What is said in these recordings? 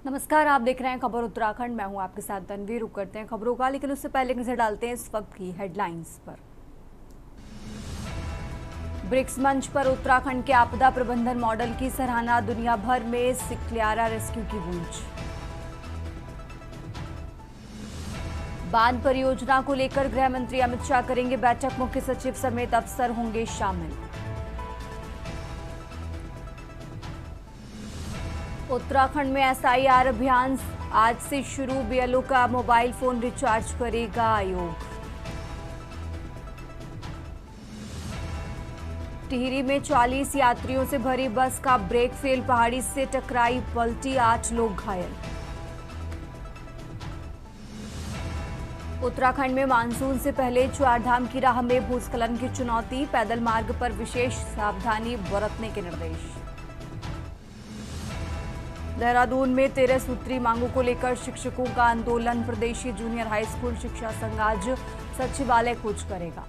नमस्कार, आप देख रहे हैं खबर उत्तराखंड। मैं हूं आपके साथ तनवीर। रुक करते हैं खबरों का, लेकिन उससे पहले नजर डालते हैं इस वक्त की हेडलाइंस पर। ब्रिक्स मंच पर उत्तराखंड के आपदा प्रबंधन मॉडल की सराहना, दुनिया भर में सिकल्यारा रेस्क्यू की गूंज। बांध परियोजना को लेकर गृह मंत्री अमित शाह करेंगे बैठक, मुख्य सचिव समेत अफसर होंगे शामिल। उत्तराखंड में एसआईआर अभियान आज से शुरू, बीएलओ का मोबाइल फोन रिचार्ज करेगा आयोग। टिहरी में 40 यात्रियों से भरी बस का ब्रेक फेल, पहाड़ी से टकराई, पलटी, 8 लोग घायल। उत्तराखंड में मानसून से पहले चारधाम की राह में भूस्खलन की चुनौती, पैदल मार्ग पर विशेष सावधानी बरतने के निर्देश। देहरादून में 13 सूत्री मांगों को लेकर शिक्षकों का आंदोलन, प्रदेशी जूनियर हाई स्कूल शिक्षा संघ आज सचिवालय कूच करेगा।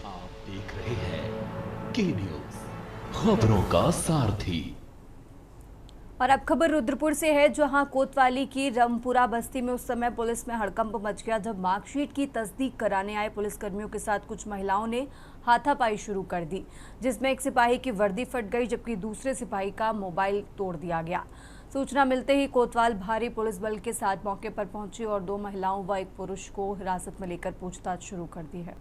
आप देख रहे हैं के न्यूज, खबरों का सारथी। और अब खबर रुद्रपुर से है, जहां कोतवाली की रमपुरा बस्ती में उस समय पुलिस में हड़कंप मच गया जब मार्कशीट की तस्दीक कराने आए पुलिसकर्मियों के साथ कुछ महिलाओं ने हाथापाई शुरू कर दी, जिसमें एक सिपाही की वर्दी फट गई जबकि दूसरे सिपाही का मोबाइल तोड़ दिया गया। सूचना मिलते ही कोतवाल भारी पुलिस बल के साथ मौके पर पहुंची और 2 महिलाओं व एक पुरुष को हिरासत में लेकर पूछताछ शुरू कर दी है।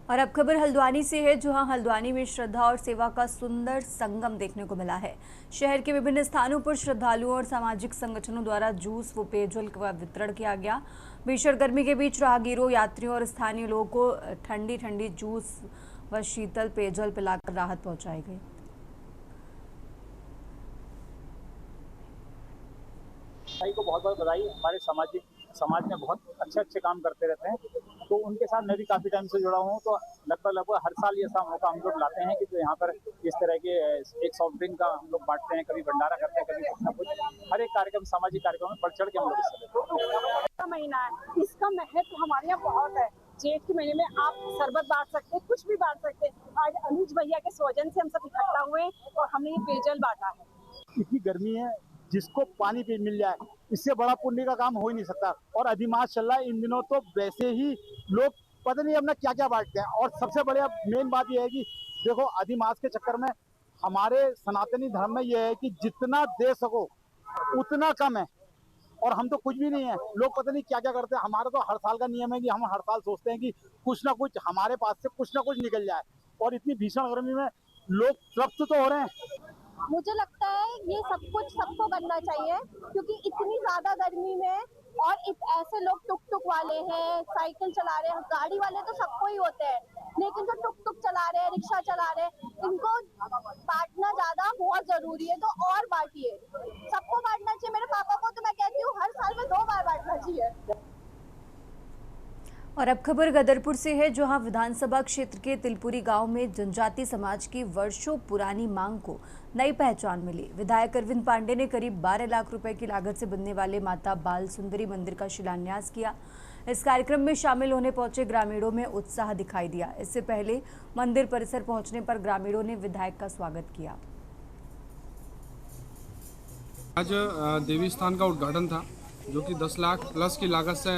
और अब खबर हल्द्वानी से है, जहां हल्द्वानी में श्रद्धा और सेवा का सुंदर संगम देखने को मिला है। शहर के विभिन्न स्थानों पर श्रद्धालुओं और सामाजिक संगठनों द्वारा जूस व पेयजल का वितरण किया गया। भीषण गर्मी के बीच राहगीरों, यात्रियों और स्थानीय लोगों को ठंडी ठंडी जूस व शीतल पेयजल पिलाकर राहत पहुंचाई गई। भाई को बहुत बहुत बधाई। हमारे समाज में बहुत अच्छे काम करते रहते हैं, तो उनके साथ मैं भी काफी टाइम से जुड़ा हूँ। तो लगभग हर साल ये ऐसा मौका हम लोग लाते हैं कि जो यहाँ पर इस तरह के एक सॉफ्ट ड्रिंक का हम लोग बांटते हैं, कभी भंडारा करते हैं, कभी कुछ ना कुछ, हर एक कार्यक्रम, सामाजिक कार्यक्रम में बढ़ चढ़ के हम लोग हिस्सा लेते हैं। महीना है, इसका महत्व हमारे यहाँ बहुत है। जेठ के महीने में आप शरबत बांट सकते हैं, कुछ भी बांट सकते हैं। आज अनुज भैया के सौजन से हम सब इकट्ठा हुए और हमने ये पेयजल बांटा है। इतनी गर्मी है, जिसको पानी पे मिल जाए, इससे बड़ा पुण्य का काम हो ही नहीं सकता। और अधिमास चल रहा है इन दिनों, तो वैसे ही लोग पता नहीं अपना क्या क्या बांटते हैं। और सबसे बढ़िया मेन बात यह है कि देखो, अधिमास के चक्कर में हमारे सनातनी धर्म में यह है कि जितना दे सको उतना कम है, और हम तो कुछ भी नहीं है। लोग पता नहीं क्या क्या करते हैं। हमारा तो हर साल का नियम है कि हम हर साल सोचते हैं कि कुछ ना कुछ हमारे पास से कुछ ना कुछ निकल जाए, और इतनी भीषण गर्मी में लोग तृप्त तो हो रहे हैं। मुझे लगता है ये सब कुछ सबको करना चाहिए, क्योंकि इतनी ज्यादा गर्मी में और ऐसे लोग टुक टुक वाले हैं, साइकिल चला रहे हैं, गाड़ी वाले तो सबको ही होते हैं, लेकिन जो टुक टुक चला रहे हैं, रिक्शा चला रहे हैं, इनको बांटना ज्यादा बहुत जरूरी है। तो और बांटिए, सबको बांटना चाहिए। मेरे पापा को तो मैं कहती हूँ हर साल में 2 बार बांटना चाहिए। और अब खबर गदरपुर से है, जहां विधानसभा क्षेत्र के तिलपुरी गांव में जनजाति समाज की वर्षों पुरानी मांग को नई पहचान मिली। विधायक अरविंद पांडे ने करीब 12 लाख रुपए की लागत से बनने वाले माता बाल सुंदरी मंदिर का शिलान्यास किया। इस कार्यक्रम में शामिल होने पहुंचे ग्रामीणों में उत्साह दिखाई दिया। इससे पहले मंदिर परिसर पहुंचने पर ग्रामीणों ने विधायक का स्वागत किया। आज देवी स्थान का उद्घाटन था, जो कि 10 लाख प्लस की लागत से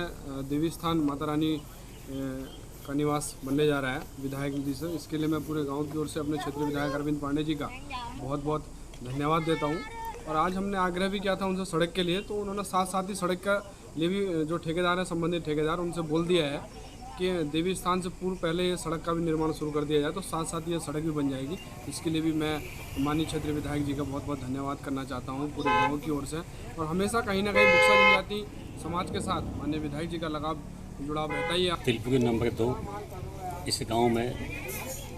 देवी स्थान माता रानी का निवास बनने जा रहा है विधायक निधि से। इसके लिए मैं पूरे गांव की ओर से अपने क्षेत्रीय विधायक अरविंद पांडे जी का बहुत बहुत धन्यवाद देता हूं। और आज हमने आग्रह भी किया था उनसे सड़क के लिए, तो उन्होंने साथ साथ ही सड़क का लिए भी जो ठेकेदार हैं, संबंधित ठेकेदार, उनसे बोल दिया है कि देवी स्थान से पूर्व पहले ये सड़क का भी निर्माण शुरू कर दिया जाए, तो साथ साथ ये सड़क भी बन जाएगी। इसके लिए भी मैं माननीय क्षेत्रीय विधायक जी का बहुत बहुत धन्यवाद करना चाहता हूँ पूरे गाँव की ओर से। और हमेशा कहीं ना कहीं बुक्सा जनजाति समाज के साथ माननीय विधायक जी का लगाव जुड़ाव रहता ही है। तिलपुर नंबर 2 इस गांव में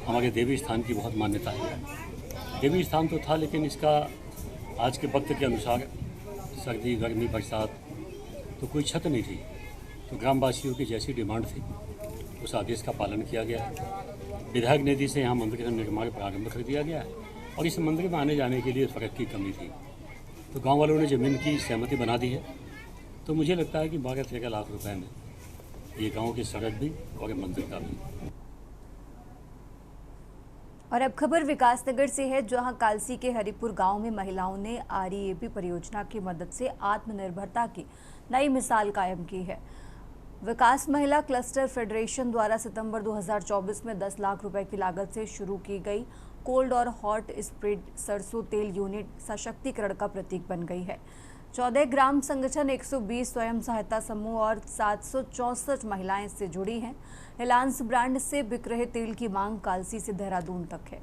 हमारे देवी स्थान की बहुत मान्यता है। देवी स्थान तो था, लेकिन इसका आज के वक्त के अनुसार सर्दी, गर्मी, बरसात तो कोई छत नहीं थी, तो ग्रामवासियों की जैसी डिमांड थी उस आदेश का पालन किया गया है। विधायक निधि से यहाँ मंदिर का निर्माण प्रारंभ कर दिया गया है और इस मंदिर में आने जाने के लिए सड़क की कमी थी, तो गाँव वालों ने ज़मीन की सहमति बना दी है। तो मुझे लगता है कि 12-13 लाख रुपए में ये गांव की सड़क भी और मंदिर का भी। और अब खबर विकासनगर से है, जहां कालसी के हरिपुर गांव में महिलाओं ने REAP परियोजना की मदद से आत्मनिर्भरता की नई मिसाल कायम की है। विकास महिला क्लस्टर फेडरेशन द्वारा सितंबर 2024 में 10 लाख रुपए की लागत से शुरू की गई कोल्ड और हॉट स्प्रेड सरसों तेल यूनिट सशक्तिकरण का प्रतीक बन गई है। 14 ग्राम संगठन, 120 स्वयं सहायता समूह और 764 महिलाएं इससे जुड़ी हैं। रिलायंस ब्रांड से बिक रहे तेल की मांग कालसी से देहरादून तक है।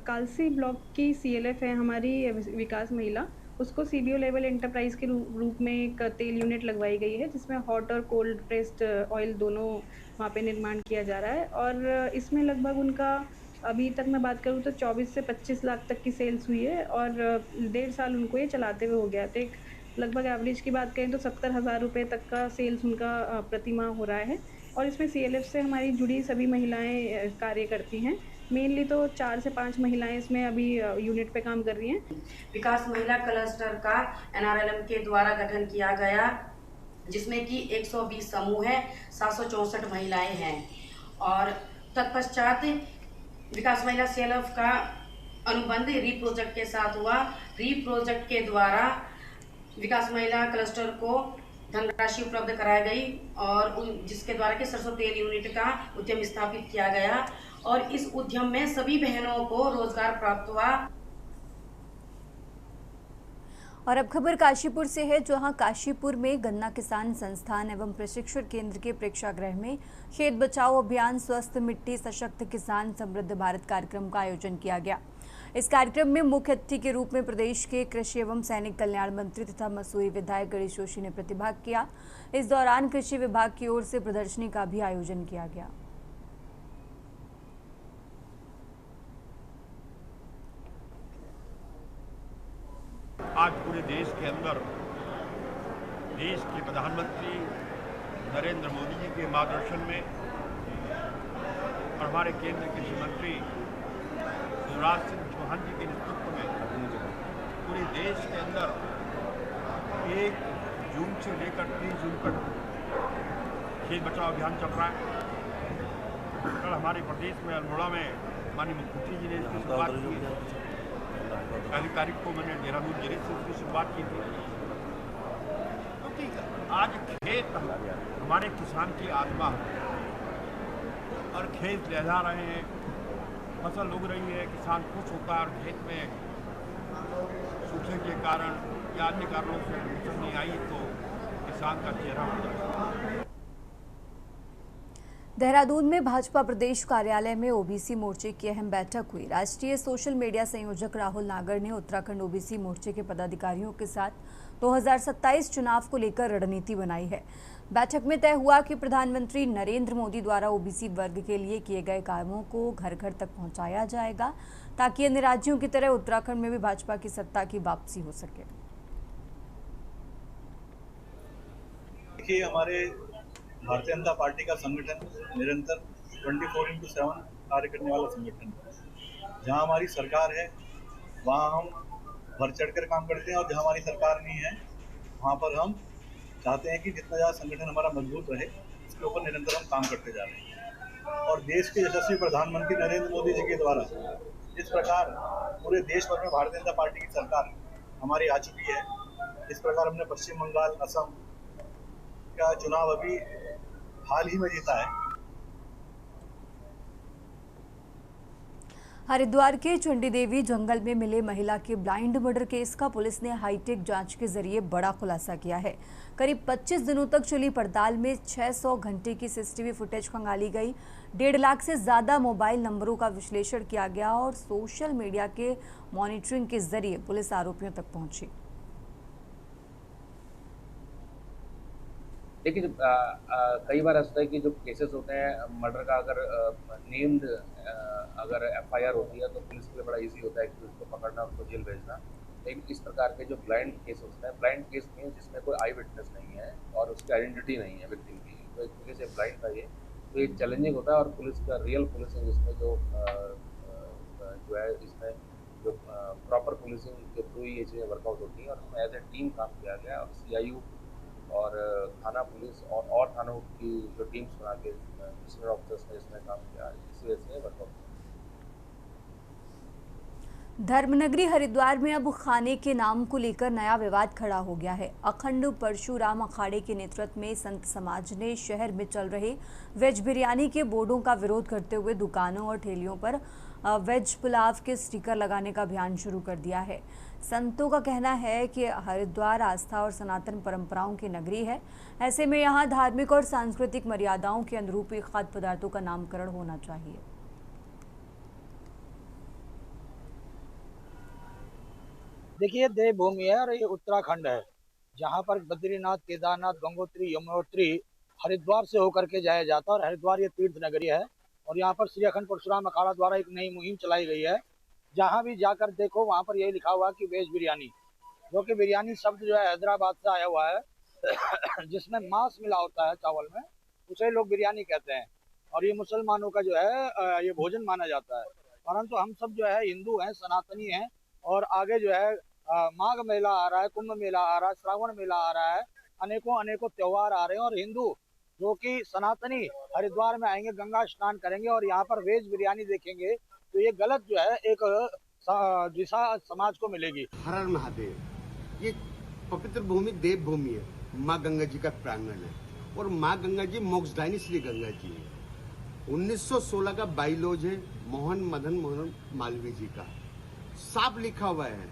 कालसी ब्लॉक की CLF है हमारी विकास महिला, उसको CBO लेवल एंटरप्राइज के रूप में एक तेल यूनिट लगवाई गई है, जिसमें हॉट और कोल्ड प्रेस्ड ऑयल दोनों वहाँ पे निर्माण किया जा रहा है। और इसमें लगभग उनका अभी तक मैं बात करूँ तो 24 से 25 लाख तक की सेल्स हुई है और 1.5 साल उनको ये चलाते हुए हो गया। तो एक लगभग एवरेज की बात करें तो 70,000 रुपये तक का सेल्स उनका प्रति माह हो रहा है। और इसमें CLF से हमारी जुड़ी सभी महिलाएं कार्य करती हैं। मेनली तो 4 से 5 महिलाएं इसमें अभी यूनिट पे काम कर रही हैं। विकास महिला क्लस्टर का NRLM के द्वारा गठन किया गया, जिसमें कि 120 समूह हैं, 764 महिलाएं हैं। और तत्पश्चात विकास महिला CLF का अनुबंध री प्रोजेक्ट के साथ हुआ। री प्रोजेक्ट के द्वारा विकास महिला क्लस्टर को धनराशि उपलब्ध कराई गई और जिसके द्वारा कि सरसों तेल यूनिट का उद्यम स्थापित किया गया और इस उद्यम में सभी बहनों को रोजगार प्राप्त हुआ। और अब खबर काशीपुर से है, जहां काशीपुर में गन्ना किसान संस्थान एवं प्रशिक्षण केंद्र के प्रेक्षागृह में खेत बचाओ अभियान स्वस्थ मिट्टी सशक्त किसान समृद्ध भारत कार्यक्रम का आयोजन किया गया। इस कार्यक्रम में मुख्य अतिथि के रूप में प्रदेश के कृषि एवं सैनिक कल्याण मंत्री तथा मसूरी विधायक गणेश जोशी ने प्रतिभाग किया। इस दौरान कृषि विभाग की ओर से प्रदर्शनी का भी आयोजन किया गया। आज पूरे देश के अंदर देश के प्रधानमंत्री नरेंद्र मोदी जी के मार्गदर्शन में और हमारे केंद्रीय कृषि मंत्री शिवराज सिंह चौहान जी के नेतृत्व में पूरे देश के अंदर 1 जून से लेकर 30 जून तक खेत बचाओ अभियान चल रहा है। कल हमारे प्रदेश में अल्मोड़ा में माननीय मुख्यमंत्री जी ने इसकी शुरुआत की है। 1 तारीख को मैंने देहरादून जिले से इसकी शुरुआत की थी, क्योंकि आज खेत हमारे किसान की आत्मा है और खेत लहरा रहे हैं, फसल उग रही है, किसान खुश होता है और खेत में सूखे के कारण या अन्य कारणों से फसल नहीं आई तो किसान का चेहरा हो जाता है। देहरादून में भाजपा प्रदेश कार्यालय में ओबीसी मोर्चे की अहम बैठक हुई। राष्ट्रीय सोशल मीडिया संयोजक राहुल नागर ने उत्तराखंड ओबीसी मोर्चे के पदाधिकारियों के साथ 2027 चुनाव को लेकर रणनीति बनाई है। बैठक में तय हुआ कि प्रधानमंत्री नरेंद्र मोदी द्वारा ओबीसी वर्ग के लिए किए गए कामों को घर घर तक पहुंचाया जाएगा, ताकि अन्य राज्यों की तरह उत्तराखंड में भी भाजपा की सत्ता की वापसी हो सके। देखिए, हमारे भारतीय जनता पार्टी का संगठन निरंतर 24/7 कार्य करने वाला संगठन है। जहां हमारी सरकार है वहां हम बढ़ चढ़कर काम करते हैं और जहां हमारी सरकार नहीं है वहां पर हम चाहते हैं कि जितना ज़्यादा संगठन हमारा मजबूत रहे उसके ऊपर निरंतर हम काम करते जा रहे हैं। और देश के यशस्वी प्रधानमंत्री नरेंद्र मोदी जी के द्वारा जिस प्रकार पूरे देश भर में भारतीय जनता पार्टी की सरकार हमारी आ चुकी है, इस प्रकार हमने पश्चिम बंगाल, असम का चुनाव अभी हाल ही में जीता है। हरिद्वार के चंडी देवी जंगल में मिले महिला के ब्लाइंड मर्डर केस का पुलिस ने हाईटेक जांच के जरिए बड़ा खुलासा किया है। करीब 25 दिनों तक चली पड़ताल में 600 घंटे की सीसीटीवी फुटेज खंगाली गई। 1.5 लाख से ज्यादा मोबाइल नंबरों का विश्लेषण किया गया और सोशल मीडिया के मॉनिटरिंग के जरिए पुलिस आरोपियों तक पहुंची। देखिए कई बार ऐसा है कि जो केसेस होते हैं मर्डर का, अगर नेम्ड अगर एफआईआर होती है तो पुलिस के लिए बड़ा इजी होता है कि उसको पकड़ना, उसको जेल भेजना। लेकिन इस प्रकार के जो ब्लाइंड केस होते हैं, ब्लाइंड केस में जिसमें कोई आई विटनेस नहीं है और उसकी आइडेंटिटी नहीं है विक्टिम की, तो एक तरीके से ब्लाइंड था ये, तो ये चैलेंजिंग होता है। और पुलिस का रियल पुलिसिंग इसमें जो है इसमें जो प्रॉपर पुलिसिंग के थ्रू ये चीज़ें वर्कआउट होती हैं और उसमें एज ए टीम काम किया गया और CIU और थाना पुलिस और थानों की जो टीम्स बना के सीनियर ऑफिसर्स ने इसमें काम किया, इसी वजह से वर्कआउट। धर्मनगरी हरिद्वार में अब खाने के नाम को लेकर नया विवाद खड़ा हो गया है। अखंड परशुराम अखाड़े के नेतृत्व में संत समाज ने शहर में चल रहे वेज बिरयानी के बोर्डों का विरोध करते हुए दुकानों और ठेलियों पर वेज पुलाव के स्टिकर लगाने का अभियान शुरू कर दिया है। संतों का कहना है कि हरिद्वार आस्था और सनातन परंपराओं की नगरी है, ऐसे में यहाँ धार्मिक और सांस्कृतिक मर्यादाओं के अनुरूप खाद्य पदार्थों का नामकरण होना चाहिए। देखिए, देवभूमि है और ये उत्तराखंड है, जहाँ पर बद्रीनाथ, केदारनाथ, गंगोत्री, यमुनोत्री हरिद्वार से होकर के जाया जाता है और हरिद्वार ये तीर्थ नगरी है। और यहाँ पर श्री अखंड परशुराम अखाड़ा द्वारा एक नई मुहिम चलाई गई है। जहाँ भी जाकर देखो वहाँ पर यही लिखा हुआ है कि वेज बिरयानी, जो कि बिरयानी शब्द जो है हैदराबाद से आया हुआ है जिसमें मांस मिला होता है चावल में, उसे लोग बिरयानी कहते हैं। और ये मुसलमानों का जो है ये भोजन माना जाता है। परंतु हम सब जो है हिंदू हैं, सनातनी हैं। और आगे जो है माघ मेला आ रहा है, कुंभ मेला आ रहा है, श्रावण मेला आ रहा है, अनेकों त्योहार आ रहे हैं। और हिंदू जो कि सनातनी हरिद्वार में आएंगे, गंगा स्नान करेंगे और यहाँ पर वेज बिरयानी देखेंगे, तो ये गलत जो है एक दिशा समाज को मिलेगी। हर हर महादेव, ये पवित्र भूमि देव भूमि है, माँ गंगा जी का प्रांगण है और माँ गंगा जी मोक्षदायिनी श्री गंगा जी है। 1916 का बाइलॉज है मोहन मदन मालवीय जी का, साफ लिखा हुआ है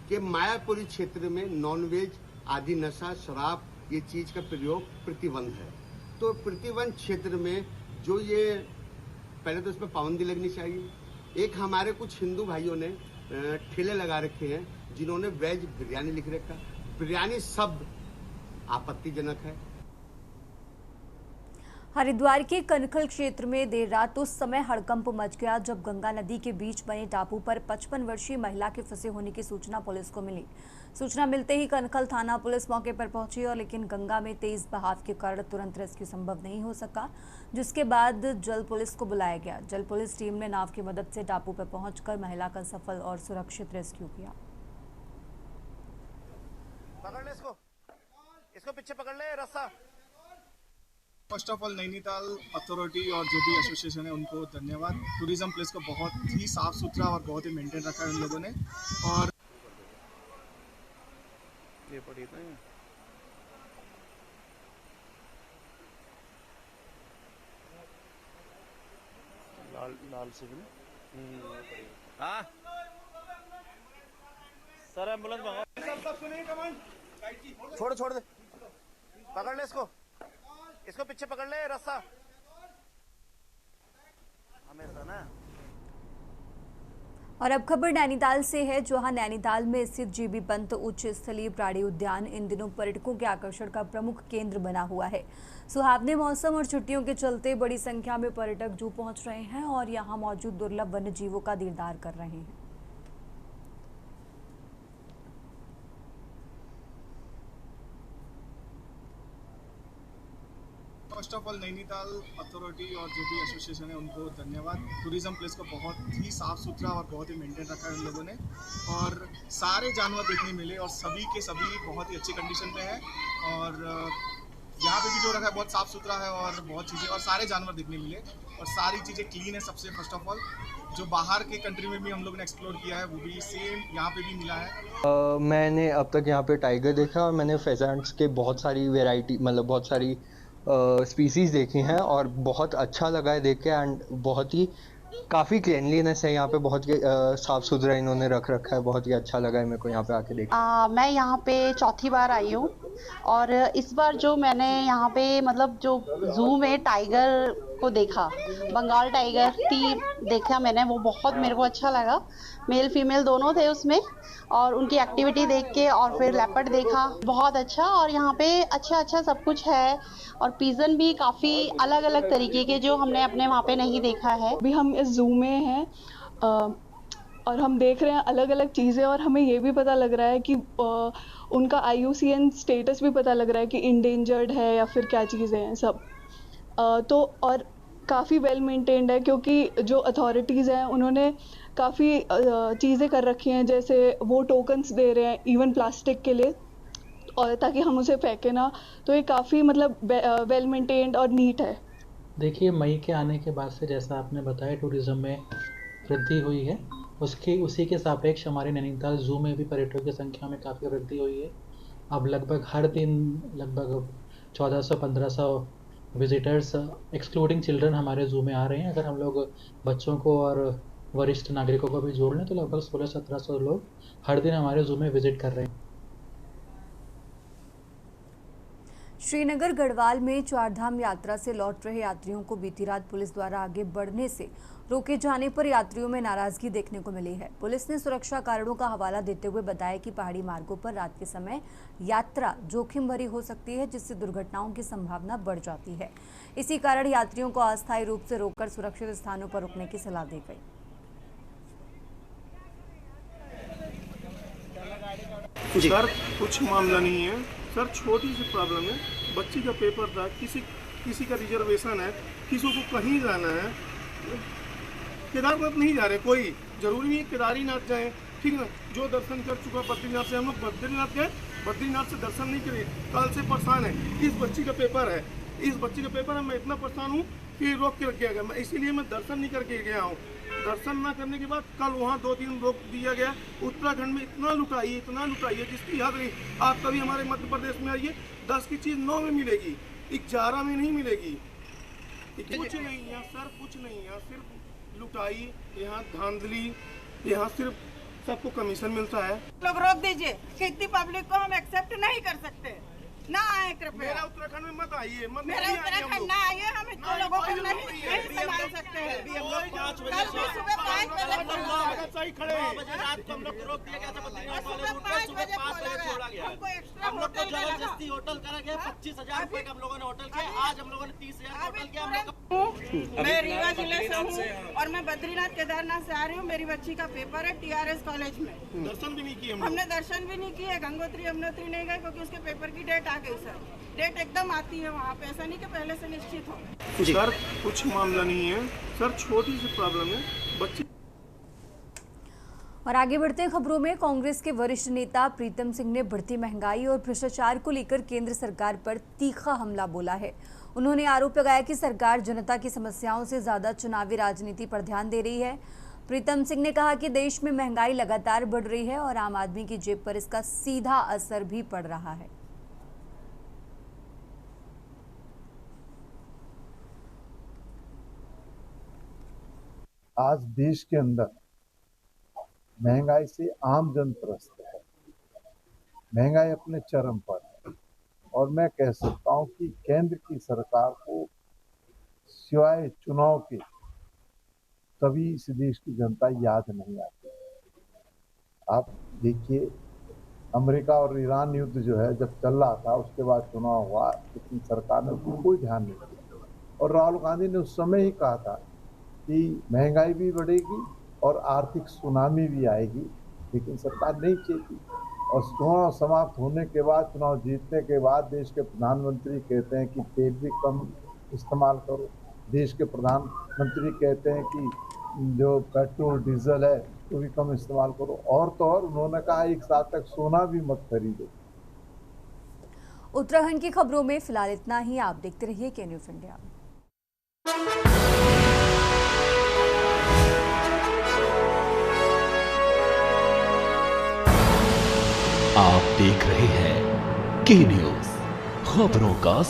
कि मायापुरी क्षेत्र में नॉनवेज आदि नशा, शराब ये चीज का प्रयोग प्रतिबंध है। तो प्रतिबंध क्षेत्र में जो ये पहले तो इसमें पाबंदी लगनी चाहिए। एक हमारे कुछ हिंदू भाइयों ने ठेले लगा रखे हैं जिन्होंने वेज बिरयानी लिख रखा। बिरयानी शब्द आपत्तिजनक है। हरिद्वार के कनखल क्षेत्र में देर रात उस समय हड़कंप मच गया जब गंगा नदी के बीच बने टापू पर 55 वर्षीय महिला के फंसे होने की सूचना पुलिस को मिली। सूचना मिलते ही कनखल थाना पुलिस मौके पर पहुंची और लेकिन गंगा में तेज बहाव के कारण तुरंत रेस्क्यू संभव नहीं हो सका, जिसके बाद जल पुलिस को बुलाया गया। जल पुलिस टीम ने नाव की मदद से टापू पर पहुंचकर महिला का सफल और सुरक्षित रेस्क्यू किया। पकड़ ले इसको पीछे पकड़ ले रस्सा। First of all Nainital authority और जो भी एसोसिएशन है उनको धन्यवाद। टूरिज्म प्लेस को बहुत ही साफ सुथरा और बहुत ही मेंटेन रखा है उन लोगों ने। और ये पड़ी था लाल से भी हाँ सर एम्बुलेंस मंगाओ। सुनिए कमांड छोड़ दे, पकड़ ले इसको पीछे पकड़ ले रस्सा। हमें था ना। और अब खबर नैनीताल से है, जहां नैनीताल में स्थित जीबी पंत उच्च स्थलीय प्राणी उद्यान इन दिनों पर्यटकों के आकर्षण का प्रमुख केंद्र बना हुआ है। सुहावने मौसम और छुट्टियों के चलते बड़ी संख्या में पर्यटक जू पहुंच रहे हैं और यहां मौजूद दुर्लभ वन्य जीवों का दीदार कर रहे हैं। First of all Nainital authority और जो भी एसोसिएशन है उनको धन्यवाद। टूरिज्म प्लेस को बहुत ही साफ सुथरा और बहुत ही मेंटेन रखा है उन लोगों ने। और सारे जानवर देखने मिले और सभी के सभी बहुत ही अच्छी कंडीशन में है। और यहाँ पे भी जो रखा है बहुत साफ सुथरा है और बहुत चीज़ें और सारे जानवर देखने मिले और सारी चीज़ें क्लीन है। सबसे फर्स्ट ऑफ ऑल जो बाहर के कंट्री में भी हम लोग ने एक्सप्लोर किया है वो भी सेम यहाँ पे भी मिला है। मैंने अब तक यहाँ पे टाइगर देखा और मैंने फेजेंट्स के बहुत सारी वेराइटी मतलब बहुत सारी स्पीसीज़ देखी हैं और बहुत अच्छा लगा है देख के। एंड बहुत ही काफ़ी क्लीनलीनेस है यहाँ पे, बहुत ही साफ़ सुथरा इन्होंने रख रखा है, बहुत ही अच्छा लगा है मेरे को यहाँ पे आके देख। मैं यहाँ पे चौथी बार आई हूँ और इस बार जो मैंने यहाँ पे मतलब जो जू में टाइगर को देखा, बंगाल टाइगर देखा मैंने, वो बहुत मेरे को अच्छा लगा। मेल फीमेल दोनों थे उसमें और उनकी एक्टिविटी देख के, और फिर लेपर्ड देखा, बहुत अच्छा। और यहाँ पे अच्छा सब कुछ है और पिजन भी काफ़ी अलग अलग तरीके के जो हमने अपने वहाँ पे नहीं देखा है। अभी हम इस जू में हैं और हम देख रहे हैं अलग अलग चीज़ें, और हमें ये भी पता लग रहा है कि उनका IUCN स्टेटस भी पता लग रहा है कि इंडेंजर्ड है या फिर क्या चीज़ें हैं सब। तो और काफ़ी वेल मेंटेन्ड है क्योंकि जो अथॉरिटीज़ हैं उन्होंने काफ़ी चीज़ें कर रखी हैं, जैसे वो टोकन्स दे रहे हैं इवन प्लास्टिक के लिए, और ताकि हम उसे फेंके ना। तो ये काफ़ी मतलब वेल मेंटेन्ड और नीट है। देखिए, मई के आने के बाद से जैसा आपने बताया टूरिज़्म में वृद्धि हुई है, उसी के सापेक्ष हमारे नैनीताल ज़ू में भी पर्यटकों की संख्या में काफ़ी वृद्धि हुई है। अब लगभग हर दिन लगभग 1400-1500 विजिटर्स एक्सक्लूडिंग चिल्ड्रन हमारे ज़ू में आ रहे हैं। अगर हम लोग बच्चों को और वरिष्ठ नागरिकों को भी जोड़ लें तो लगभग 1600-1700 लोग हर दिन हमारे ज़ू में विजिट कर रहे हैं। श्रीनगर गढ़वाल में चारधाम यात्रा से लौट रहे यात्रियों को बीती रात पुलिस द्वारा आगे बढ़ने से रोके जाने पर यात्रियों में नाराजगी देखने को मिली है। पुलिस ने सुरक्षा कारणों का हवाला देते हुए बताया कि पहाड़ी मार्गों पर रात के समय यात्रा जोखिम भरी हो सकती है, जिससे दुर्घटनाओं की संभावना बढ़ जाती है। इसी कारण यात्रियों को अस्थायी रूप से रोककर सुरक्षित स्थानों पर रुकने की सलाह दी गई। सर कुछ मामला नहीं है सर, छोटी सी प्रॉब्लम है। बच्ची का पेपर था, किसी का रिजर्वेशन है, किसी को कहीं जाना है। केदारनाथ नहीं जा रहे, कोई जरूरी नहीं है केदारीनाथ जाए, ठीक है। जो दर्शन कर चुका बद्रीनाथ से, हम लोग बद्रीनाथ गए, बद्रीनाथ से दर्शन नहीं करे, कल से परेशान है। इस बच्ची का पेपर है, मैं इतना परेशान हूँ कि रोक के रख दिया गया। मैं इसीलिए मैं दर्शन नहीं करके गया हूँ। दर्शन ना करने के बाद कल वहाँ 2-3 रोक दिया गया। उत्तराखंड में इतना लुटाई है जिसकी हद नहीं। आप कभी हमारे मध्य प्रदेश में आइए, 10 की चीज़ 9 में मिलेगी, 11 में नहीं मिलेगी। कुछ नहीं है सर, कुछ नहीं है, सिर्फ लुटाई, यहाँ धांधली, यहाँ सिर्फ सबको कमीशन मिलता है। लोग रोक दीजिए कि इतनी पब्लिक को हम एक्सेप्ट नहीं कर सकते, ना आए कृपया। मेरा उत्तराखंड में मत आइए, मेरा उत्तराखंड ना आइए, हम इतने लोगों को नहीं संभाल सकते हैं। कल भी सुबह 5 बजे सही खड़े हैं, रात को हम लोग रोक दिया गया था, सुबह 5 बजे खोला गया। हमको एक्स्ट्रा होटल जबरदस्ती होटल करा गया, 25,000 रुपए का हम लोगों ने होटल किया। आज हम लोगों ने 30,000 होटल किया। मैं रीवा जिले से हूँ और मैं बद्रीनाथ केदारनाथ से आ रही हूँ। मेरी बच्ची का पेपर है TRS कॉलेज में। दर्शन भी नहीं किए हमने, दर्शन भी नहीं किए। गंगोत्री यमुनोत्री नहीं गए क्योंकि उसके पेपर की डेट आ गई सर। डेट एकदम आती है वहाँ पे, ऐसा नहीं कि पहले से निश्चित हो। सर कुछ मामला नहीं है सर, छोटी सी प्रॉब्लम है बच्ची। और आगे बढ़ते खबरों में, कांग्रेस के वरिष्ठ नेता प्रीतम सिंह ने बढ़ती महंगाई और भ्रष्टाचार को लेकर केंद्र सरकार पर तीखा हमला बोला है। उन्होंने आरोप लगाया कि सरकार जनता की समस्याओं से ज्यादा चुनावी राजनीति पर ध्यान दे रही है। प्रीतम सिंह ने कहा कि देश में महंगाई लगातार बढ़ रही है और आम आदमी की जेब पर इसका सीधा असर भी पड़ रहा है। आज देश के अंदर महंगाई से आम जन त्रस्त है, महंगाई अपने चरम पर है और मैं कह सकता हूं कि केंद्र की सरकार को सिवाय चुनाव के कभी इस देश की जनता याद नहीं आती। आप देखिए, अमेरिका और ईरान युद्ध जो है जब चल रहा था, उसके बाद चुनाव हुआ, लेकिन सरकार ने उसको कोई ध्यान नहीं दिया। और राहुल गांधी ने उस समय ही कहा था कि महंगाई भी बढ़ेगी और आर्थिक सुनामी भी आएगी, लेकिन सरकार नहीं चेती। और चुनाव समाप्त होने के बाद, चुनाव जीतने के बाद देश के प्रधानमंत्री कहते हैं कि तेल भी कम इस्तेमाल करो। देश के प्रधानमंत्री कहते हैं कि जो पेट्रोल डीजल है वो भी कम इस्तेमाल करो। और तो और उन्होंने कहा 1 साल तक सोना भी मत खरीदो। उत्तराखंड की खबरों में फिलहाल इतना ही। आप देखते रहिए के न्यूज़ इंडिया। आप देख रहे हैं के न्यूज़, खबरों का